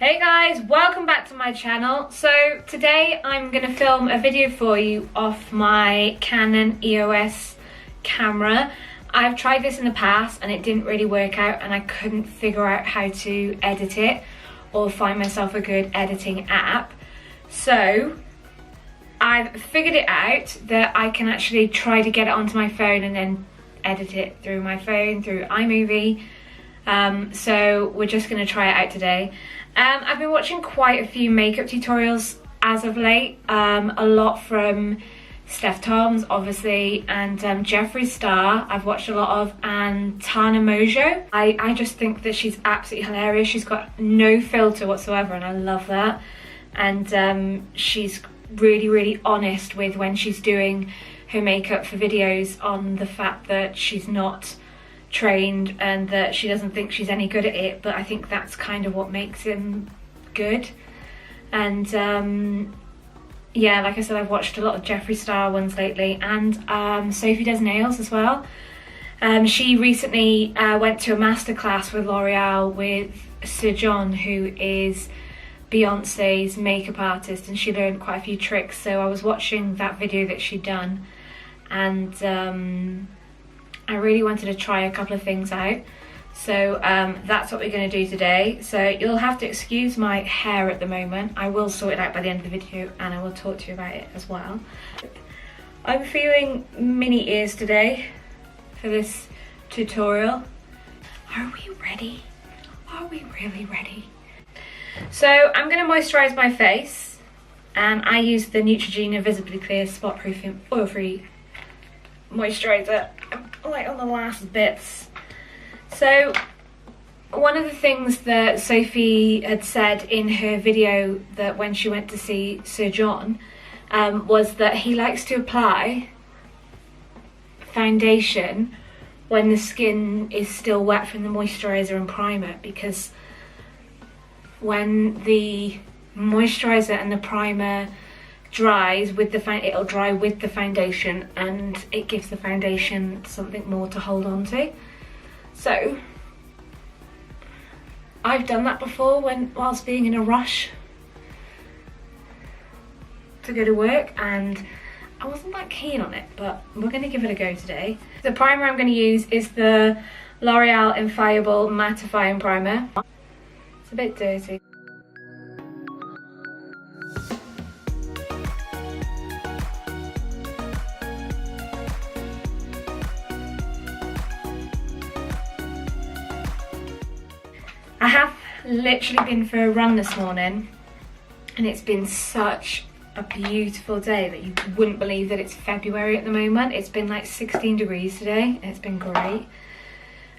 Hey guys, welcome back to my channel. So today I'm going to film a video for you off my Canon EOS camera. I've tried this in the past and it didn't really work out, and I couldn't figure out how to edit it or find myself a good editing app. So I've figured it out that I can actually try to get it onto my phone and then edit it through my phone, through iMovie. So we're just going to try it out today. I've been watching quite a few makeup tutorials as of late, a lot from Steph Toms obviously, and Jeffree Star I've watched a lot of, and Tana Mojo. I just think that she's absolutely hilarious. She's got no filter whatsoever and I love that, and she's really honest with when she's doing her makeup for videos, on the fact that she's not trained and that she doesn't think she's any good at it, but I think that's kind of what makes him good. And yeah, like I said, I've watched a lot of Jeffree Star ones lately, and Sophie does nails as well. She recently went to a masterclass with L'Oreal with Sir John, who is Beyonce's makeup artist, and she learned quite a few tricks. So I was watching that video that she'd done, and I really wanted to try a couple of things out. So that's what we're going to do today. So you'll have to excuse my hair at the moment. I will sort it out by the end of the video and I will talk to you about it as well. I'm feeling mini ears today for this tutorial. Are we ready? Are we really ready? So I'm going to moisturise my face, and I use the NUTROGENA Visibly Clear Spot Proofing Oil Free Moisturiser. I'm like on the last bits. So one of the things that Sophie had said in her video, that when she went to see Sir John, was that he likes to apply foundation when the skin is still wet from the moisturiser and primer, because when the moisturiser and the primer dries with the it'll dry with the foundation, and it gives the foundation something more to hold on to. So I've done that before whilst being in a rush to go to work, and I wasn't that keen on it, but we're going to give it a go today. The primer I'm going to use is the L'Oreal Infallible Mattifying Primer. It's a bit dirty. I have literally been for a run this morning, and it's been such a beautiful day that you wouldn't believe that it's February at the moment. It's been like 16 degrees today and it's been great.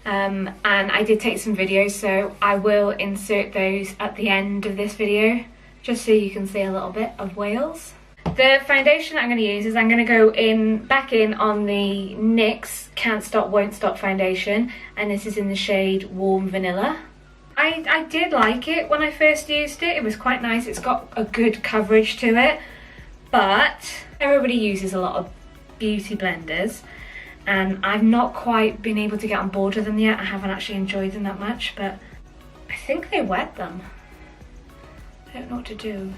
And I did take some videos, so I will insert those at the end of this video just so you can see a little bit of Wales. The foundation that I'm going to use is, I'm going to go back in on the NYX Can't Stop Won't Stop foundation, and this is in the shade Warm Vanilla. I did like it when I first used it. It was quite nice. It's got a good coverage to it, but everybody uses a lot of beauty blenders and I've not quite been able to get on board with them yet. I haven't actually enjoyed them that much, but I think they wet them. I don't know what to do.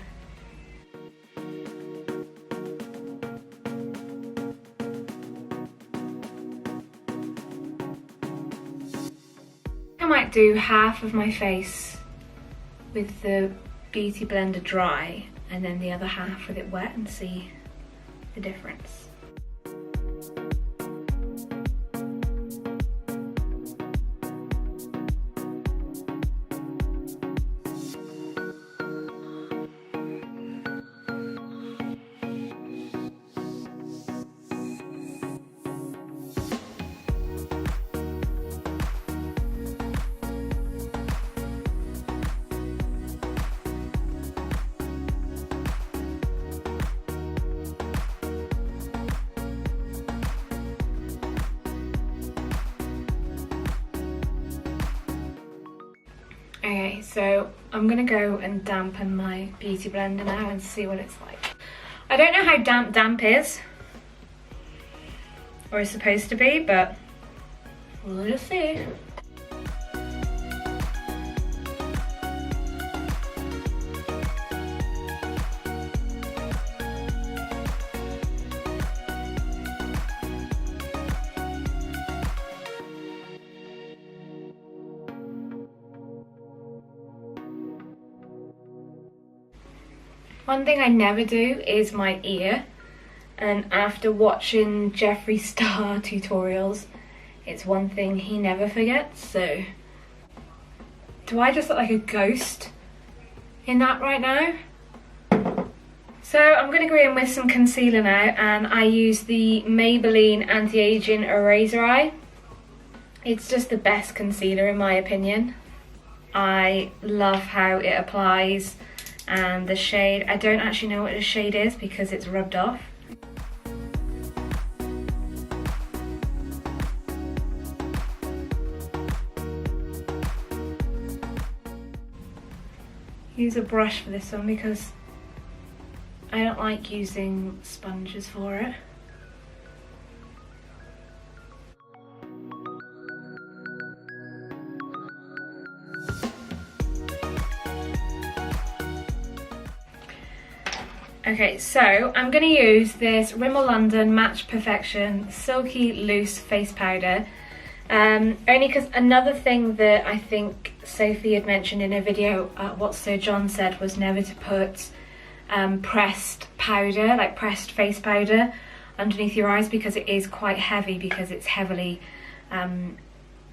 I might do half of my face with the beauty blender dry and then the other half with it wet, and see the difference. Okay, so I'm gonna go and dampen my beauty blender now and see what it's like. I don't know how damp is, or is supposed to be, but we'll just see. One thing I never do is my ear, and after watching Jeffree Star tutorials, it's one thing he never forgets. So do I just look like a ghost in that right now? So I'm going to go in with some concealer now, and I use the Maybelline Anti-Aging Eraser Eye. It's just the best concealer in my opinion. I love how it applies, and the shade, I don't actually know what the shade is because it's rubbed off. Use a brush for this one because I don't like using sponges for it. Okay, so I'm going to use this Rimmel London Match Perfection Silky Loose Face Powder. Only because another thing that I think Sophie had mentioned in a video, what Sir John said was never to put pressed powder, like pressed face powder, underneath your eyes because it is quite heavy, because it's heavily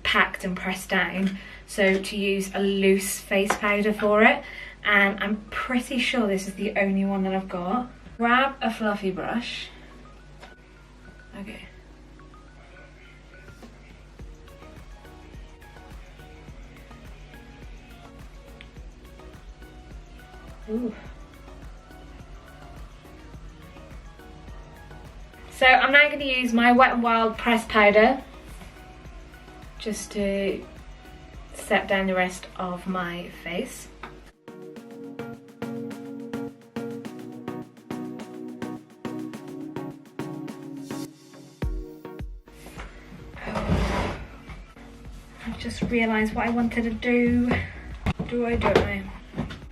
packed and pressed down. So to use a loose face powder for it, and I'm pretty sure this is the only one that I've got. Grab a fluffy brush. Okay. Ooh. So I'm now going to use my Wet n Wild pressed powder just to set down the rest of my face. I've just realised what I wanted to do. Don't I?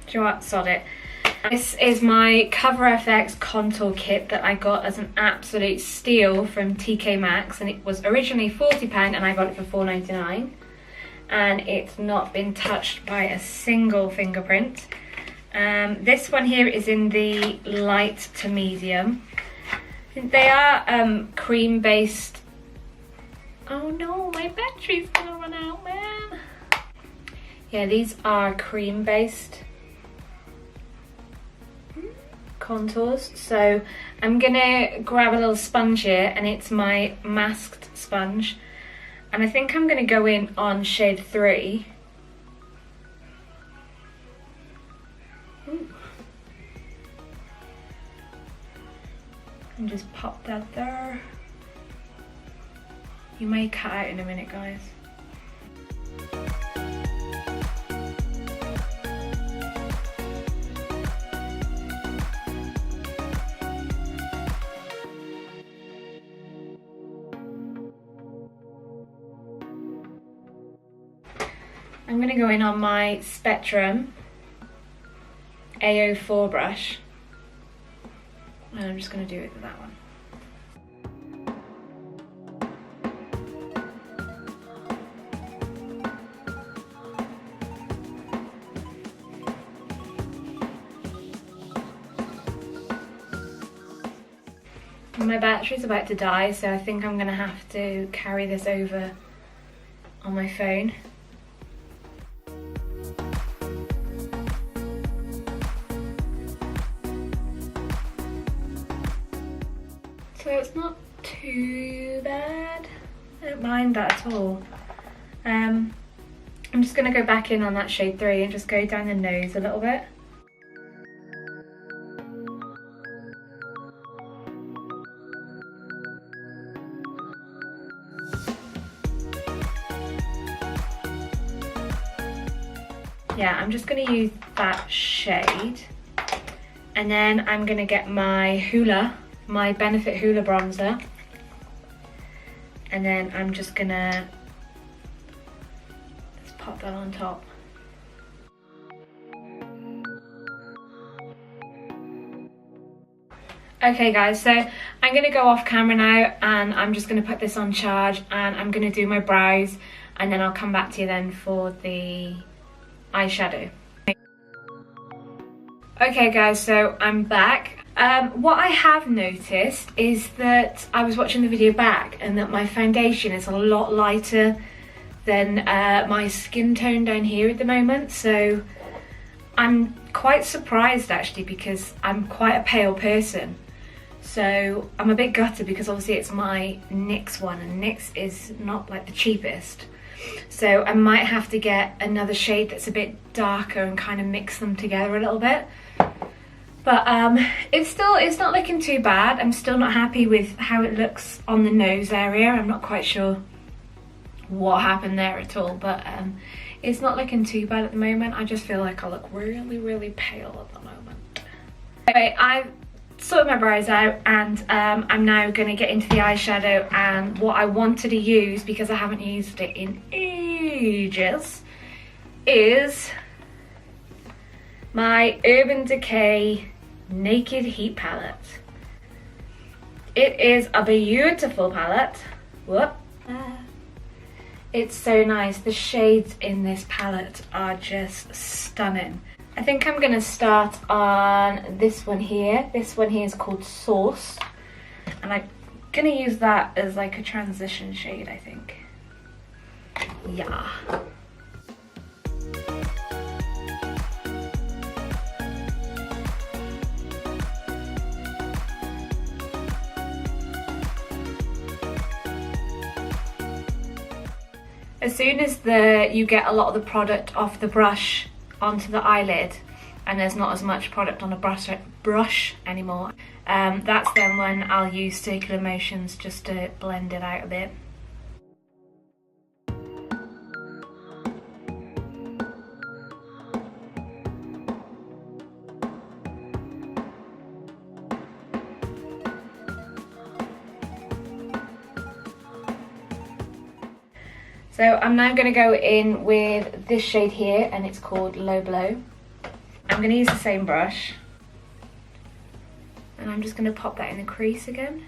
Do you know what? Sod it. This is my Cover FX contour kit that I got as an absolute steal from TK Maxx, and it was originally £40 and I got it for £4.99, and it's not been touched by a single fingerprint. This one here is in the light to medium. They are cream based. Oh no, my battery's gonna run out, man. Yeah, these are cream based contours. So I'm gonna grab a little sponge here, and it's my masked sponge, and I think I'm gonna go in on shade 3. And just pop that there. You may cut out in a minute, guys. I'm going to go in on my Spectrum A04 brush, and I'm just going to do it with that one. My battery's about to die, so I think I'm going to have to carry this over on my phone. So it's not too bad. I don't mind that at all. I'm just going to go back in on that shade 3 and just go down the nose a little bit. Yeah, I'm just going to use that shade, and then I'm going to get my HOOLA, my Benefit HOOLA bronzer, and then I'm just going to pop that on top. Okay guys, so I'm going to go off camera now, and I'm just going to put this on charge, and I'm going to do my brows, and then I'll come back to you then for the eyeshadow. Okay guys, so I'm back. What I have noticed is that I was watching the video back and that my foundation is a lot lighter than my skin tone down here at the moment. So I'm quite surprised actually, because I'm quite a pale person. So I'm a bit gutted because obviously it's my NYX one, and NYX is not like the cheapest. So I might have to get another shade that's a bit darker and kind of mix them together a little bit. But it's not looking too bad. I'm still not happy with how it looks on the nose area. I'm not quite sure what happened there at all, but it's not looking too bad at the moment. I just feel like I look really, really pale at the moment. Anyway, I've sorted my brows out, and I'm now going to get into the eyeshadow. And what I wanted to use, because I haven't used it in ages, is my Urban Decay Naked Heat palette. It is a beautiful palette. Whoop. It's so nice. The shades in this palette are just stunning. I think I'm gonna start on this one here. This one here is called Sauce, and I'm gonna use that as like a transition shade, I think. Yeah. As soon as you get a lot of the product off the brush onto the eyelid, and there's not as much product on the brush anymore, that's then when I'll use circular motions just to blend it out a bit. So I'm now going to go in with this shade here, and it's called Low Blow. I'm going to use the same brush, and I'm just going to pop that in the crease again.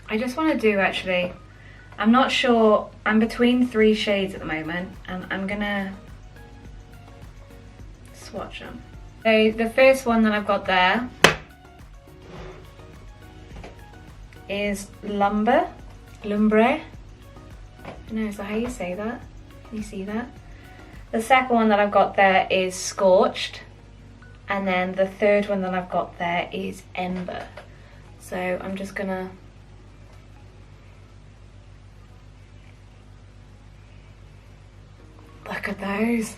I just want to do, actually, I'm not sure, I'm between 3 shades at the moment, and I'm gonna swatch them. So the first one that I've got there is Lumbre. I don't know, is that how you say that? Can you see that? The second one that I've got there is Scorched, and then the third one that I've got there is Ember. So I'm just gonna look at those.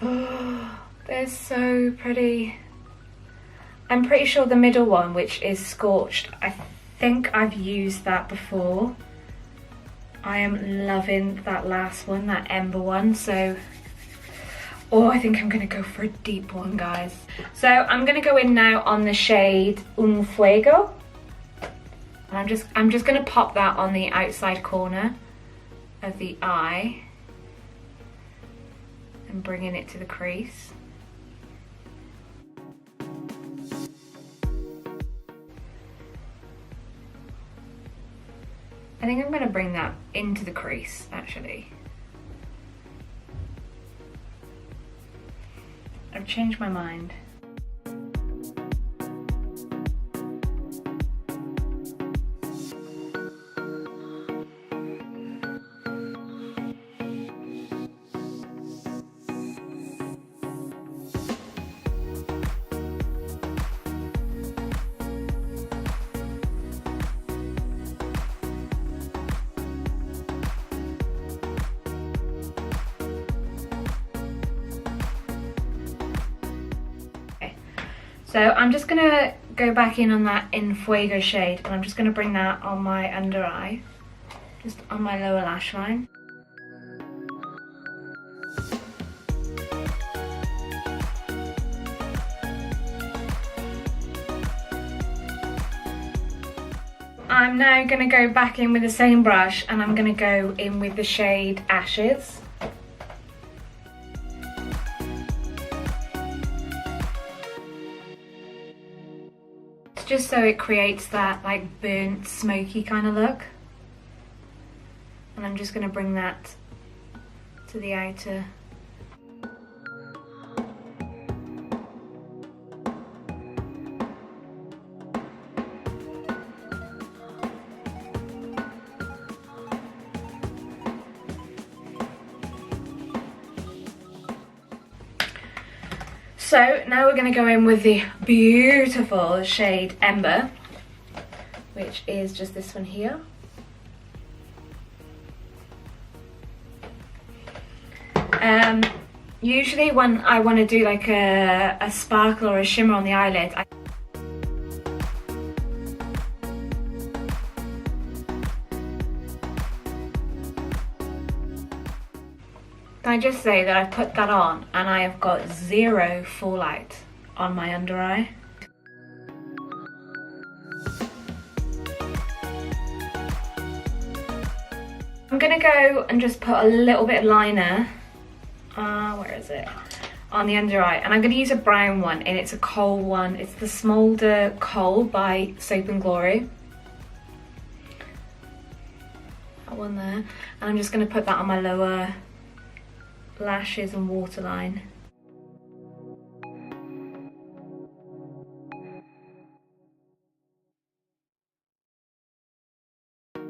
Oh, they're so pretty. I'm pretty sure the middle one, which is Scorched, I think I've used that before. I am loving that last one, that Ember one. So, oh, I think I'm gonna go for a deep one, guys. So I'm gonna go in now on the shade Un Fuego. And I'm just gonna pop that on the outside corner of the eye and bringing it to the crease. I think I'm going to bring that into the crease, actually. I've changed my mind. So I'm just gonna go back in on that In Fuego shade, and I'm just gonna bring that on my under eye, just on my lower lash line. I'm now going to go back in with the same brush and I'm going to go in with the shade Ashes. Just so it creates that like burnt, smoky kind of look. And I'm just going to bring that to the outer. So now we're going to go in with the beautiful shade Ember, which is just this one here. Usually when I want to do like a sparkle or a shimmer on the eyelid, Can I just say that I've put that on and I have got zero fallout on my under eye. I'm gonna go and just put a little bit of liner, where is it? On the under eye, and I'm gonna use a brown one, and it's a kohl one. It's the Smolder Kohl by Soap and Glory. That one there, and I'm just gonna put that on my lower lashes and waterline. I'm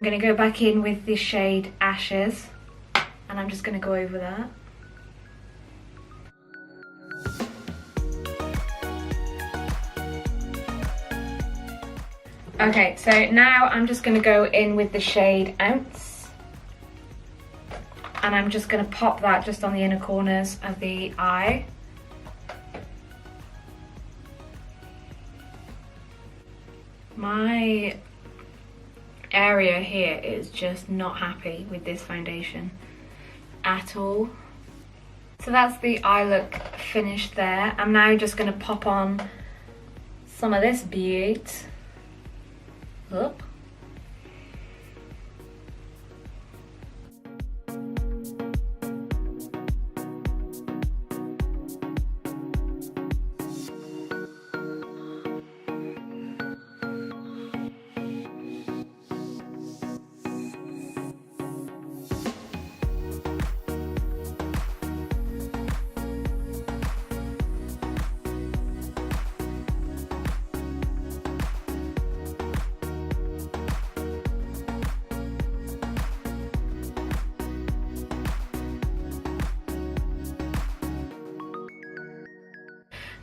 going to go back in with this shade Ashes and I'm just going to go over that. Okay, so now I'm just going to go in with the shade Ounce. And I'm just going to pop that just on the inner corners of the eye. My area here is just not happy with this foundation at all. So that's the eye look finished there. I'm now just going to pop on some of this beauty. Look.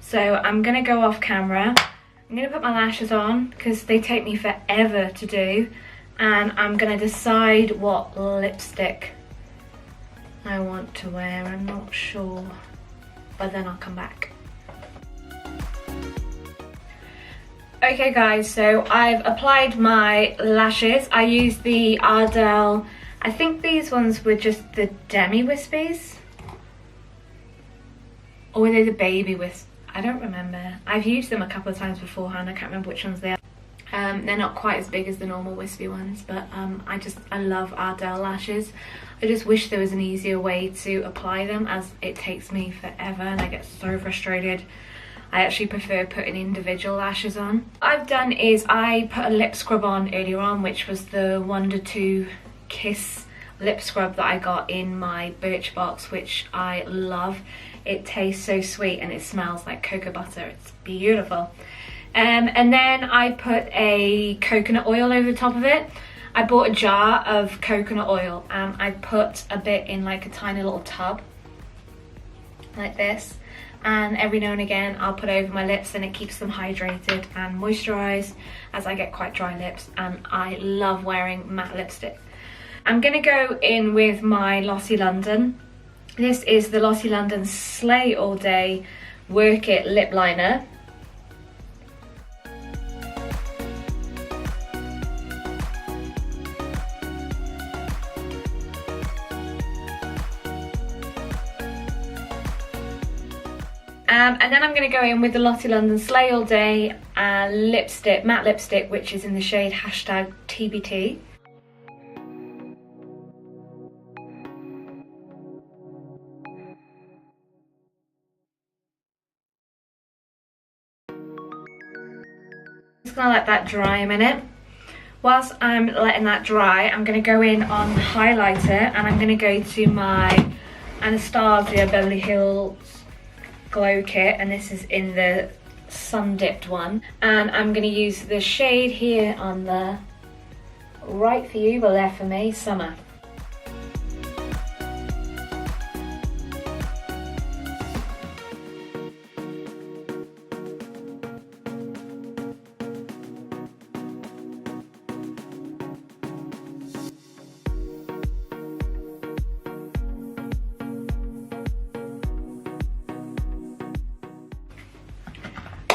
So I'm going to go off camera. I'm going to put my lashes on because they take me forever to do. And I'm going to decide what lipstick I want to wear. I'm not sure, but then I'll come back. Okay guys, so I've applied my lashes. I used the Ardel, I think these ones were just the Demi Wispies. Or were they the Baby Wispies? I don't remember. I've used them a couple of times beforehand. I can't remember which ones they are. They're not quite as big as the normal wispy ones, but I love Ardel lashes. I just wish there was an easier way to apply them, as it takes me forever and I get so frustrated. I actually prefer putting individual lashes on. What I've done is I put a lip scrub on earlier on, which was the Wonder 2 Kiss lip scrub that I got in my Birchbox, which I love. It tastes so sweet and it smells like cocoa butter. It's beautiful. And then I put a coconut oil over the top of it. I bought a jar of coconut oil and I put a bit in like a tiny little tub like this, and every now and again I'll put over my lips and it keeps them hydrated and moisturized, as I get quite dry lips and I love wearing matte lipstick. I'm gonna go in with my Lottie London. This is the Lottie London Slay All Day Work It Lip Liner. And then I'm going to go in with the Lottie London Slay All Day lipstick, matte lipstick, which is in the shade hashtag TBT. Just going to let that dry a minute. Whilst I'm letting that dry, I'm going to go in on highlighter, and I'm going to go to my Anastasia Beverly Hills Glow Kit, and this is in the Sun Dipped one. And I'm going to use the shade here on the right for you, but left for me, Summer.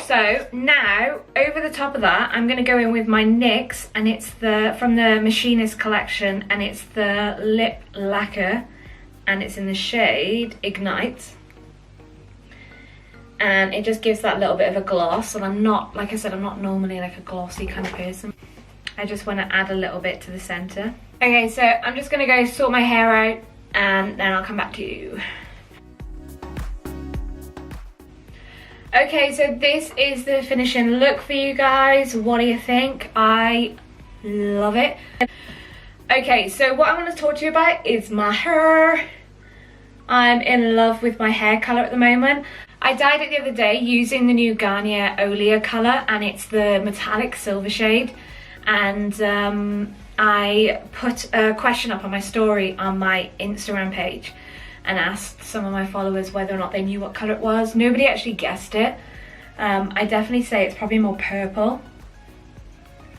So now, over the top of that, I'm going to go in with my NYX, and it's from the Machinist collection, and it's the lip lacquer, and it's in the shade Ignite. And it just gives that little bit of a gloss, and I'm not, like I said, I'm not normally like a glossy kind of person. I just want to add a little bit to the center. Okay, so I'm just going to go sort my hair out, and then I'll come back to you. Okay, so this is the finishing look for you guys. What do you think? I love it. Okay, so what I want to talk to you about is my hair. I'm in love with my hair colour at the moment. I dyed it the other day using the new Garnier Olia colour, and it's the metallic silver shade. And I put a question up on my story on my Instagram page and asked some of my followers whether or not they knew what colour it was. Nobody actually guessed it. I definitely say it's probably more purple,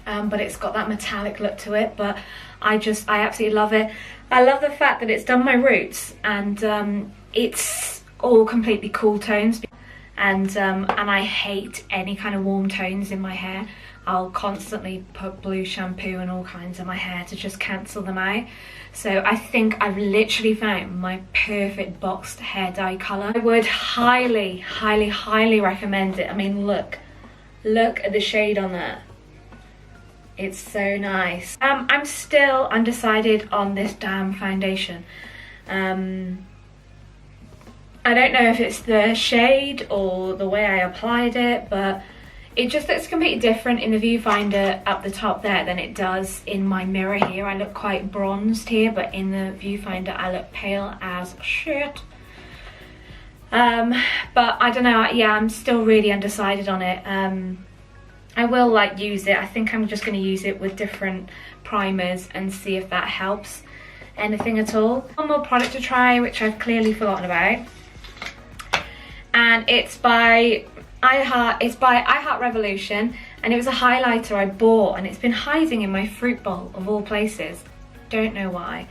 but it's got that metallic look to it. But I absolutely love it. I love the fact that it's done my roots, and it's all completely cool tones, and I hate any kind of warm tones in my hair. I'll constantly put blue shampoo and all kinds in my hair to just cancel them out. So I think I've literally found my perfect boxed hair dye colour. I would highly, highly, highly recommend it. I mean, look at the shade on that. It's so nice. I'm still undecided on this damn foundation. I don't know if it's the shade or the way I applied it, but it just looks completely different in the viewfinder up the top there than it does in my mirror here. I look quite bronzed here, but in the viewfinder I look pale as shit. But I don't know, yeah, I'm still really undecided on it. I will like use it. I think I'm just going to use it with different primers and see if that helps anything at all. One more product to try, which I've clearly forgotten about, and it's by iHeart Revolution, and it was a highlighter I bought, and it's been hiding in my fruit bowl of all places. Don't know why.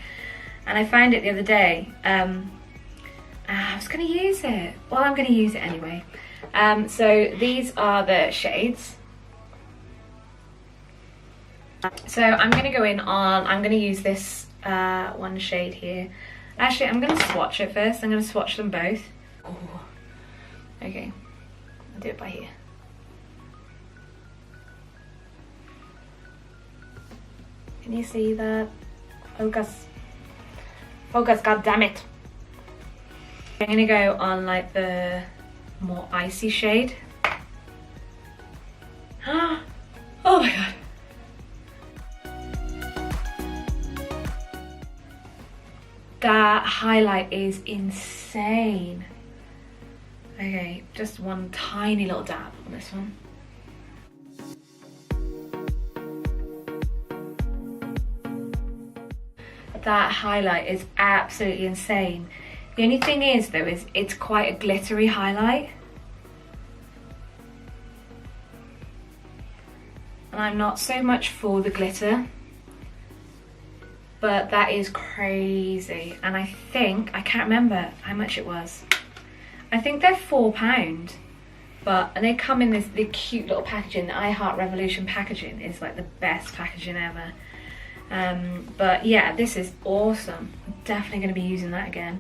And I found it the other day. I was going to use it. Well, I'm going to use it anyway. So these are the shades. So I'm going to go in on, I'm going to use this one shade here. Actually, I'm going to swatch it first. I'm going to swatch them both. Ooh. Okay. Do it by here. Can you see that? Focus. Focus, god damn it. I'm gonna go on like the more icy shade. Oh my god. That highlight is insane. Okay, just one tiny little dab on this one. That highlight is absolutely insane. The only thing is though, is it's quite a glittery highlight. And I'm not so much for the glitter, but that is crazy. And I think, I can't remember how much it was. I think they're £4, and they come in the cute little packaging. The iHeart Revolution packaging is like the best packaging ever. But yeah, this is awesome. I'm definitely going to be using that again.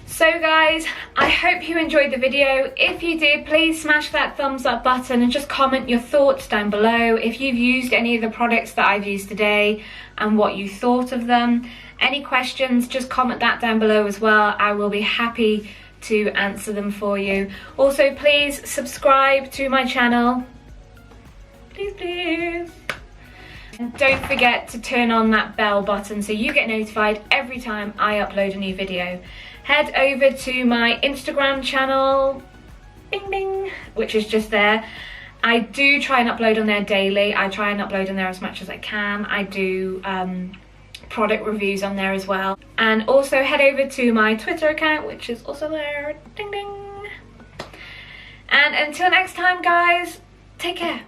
So guys, I hope you enjoyed the video. If you did, please smash that thumbs up button and just comment your thoughts down below. If you've used any of the products that I've used today and what you thought of them. Any questions, just comment that down below as well. I will be happy to answer them for you. Also, please subscribe to my channel. Please, please. And don't forget to turn on that bell button so you get notified every time I upload a new video. Head over to my Instagram channel, bing bing, which is just there. I do try and upload on there daily. I try and upload on there as much as I can. I do product reviews on there as well. And also head over to my Twitter account, which is also there, ding ding. And until next time guys, take care.